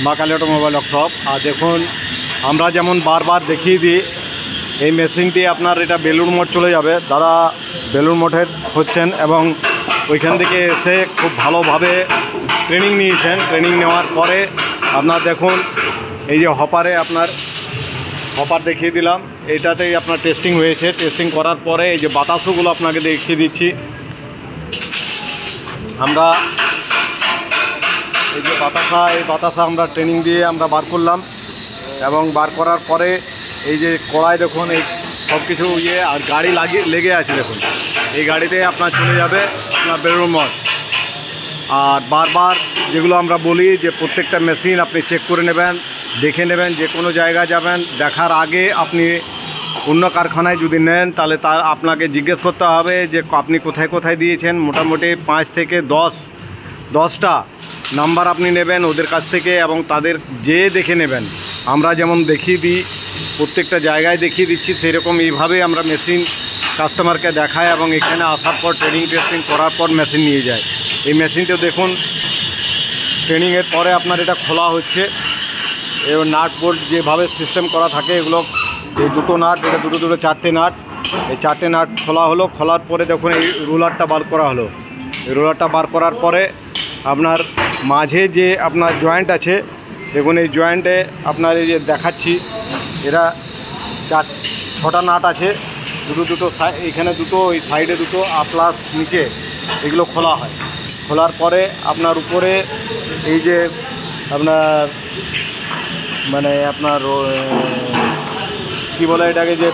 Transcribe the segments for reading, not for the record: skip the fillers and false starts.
মা Kali automobile workshop. আর দেখুন আমরা যেমন বারবার দেখিয়ে দিই, এই মেশিনটি আপনার এটা বেলুড় মঠ চলে যাবে। দাদা বেলুড় মঠের হচ্ছেন এবং ওইখান থেকে এসে খুব ভালোভাবে ট্রেনিং নিয়েছেন। ট্রেনিং নেওয়ার পরে আপনার দেখুন এই যে হপারে আপনার হপার দেখিয়ে দিলাম, এইটাতেই আপনার টেস্টিং হয়েছে। টেস্টিং করার পরে এই যে বাতাসগুলো আপনাকে দেখিয়ে দিচ্ছি। আমরা এই যে এই বাতাসা আমরা ট্রেনিং দিয়ে আমরা বার করলাম এবং বার করার পরে এই যে কড়াই দেখুন এই সব কিছু আর গাড়ি লেগে আছে দেখুন। এই গাড়িতে আপনার চলে যাবে আপনার বেলুড় মঠ। আর বারবার যেগুলো আমরা বলি যে প্রত্যেকটা মেশিন আপনি চেক করে নেবেন, দেখে নেবেন। যে কোনো জায়গায় যাবেন দেখার আগে আপনি অন্য কারখানায় যদি নেন তাহলে আপনাকে জিজ্ঞেস করতে হবে যে আপনি কোথায় কোথায় দিয়েছেন। মোটামুটি 5 থেকে 10টা নাম্বার আপনি নেবেন ওদের কাছ থেকে এবং তাদের দেখে নেবেন। আমরা যেমন দেখিয়ে দিই প্রত্যেকটা জায়গায় দেখিয়ে দিচ্ছি, সেরকম এইভাবে আমরা মেশিন কাস্টমারকে দেখায় এবং এখানে আসার পর ট্রেনিং টেস্টিং করার পর মেশিন নিয়ে যায়। এই মেশিনটা দেখুন ট্রেনিংয়ের পরে আপনার এটা খোলা হচ্ছে। এবং নাট বোল্ট যেভাবে সিস্টেম করা থাকে এগুলো এই দুটো নাট, এটা দুটো 4টে নাট, এই 4টে নাট খোলা হলো। খোলার পরে দেখুন এই রুলারটা বার করা হলো। এই রুলারটা বার করার পরে আপনার মাঝে যে আপনার জয়েন্ট আছে দেখুন, এই জয়েন্টে আপনার এই যে দেখাচ্ছি এরা 6টা নাট আছে। দুটো এখানে দুটো, এই সাইডে দুটো আর প্লাস নিচে এগুলো খোলা হয়। খোলার পরে আপনার উপরে এই যে আপনার মানে আপনার কী বলে এটাকে, যে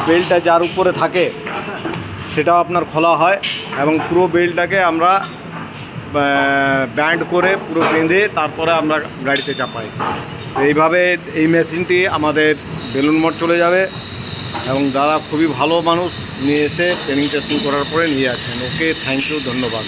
বেল্টটা যার উপরে থাকে সেটাও আপনার খোলা হয় এবং পুরো বেল্টটাকে আমরা ব্যান্ড করে পুরো বেঁধে তারপরে আমরা গাড়িতে চাপাই। এইভাবে এই মেশিনটি আমাদের বেলুড় মঠ চলে যাবে এবং দাদা খুবই ভালো মানুষ, নিয়ে এসে ট্রেনিং টেস্টিং করার পরে নিয়ে আসছেন। ওকে, থ্যাংক ইউ, ধন্যবাদ।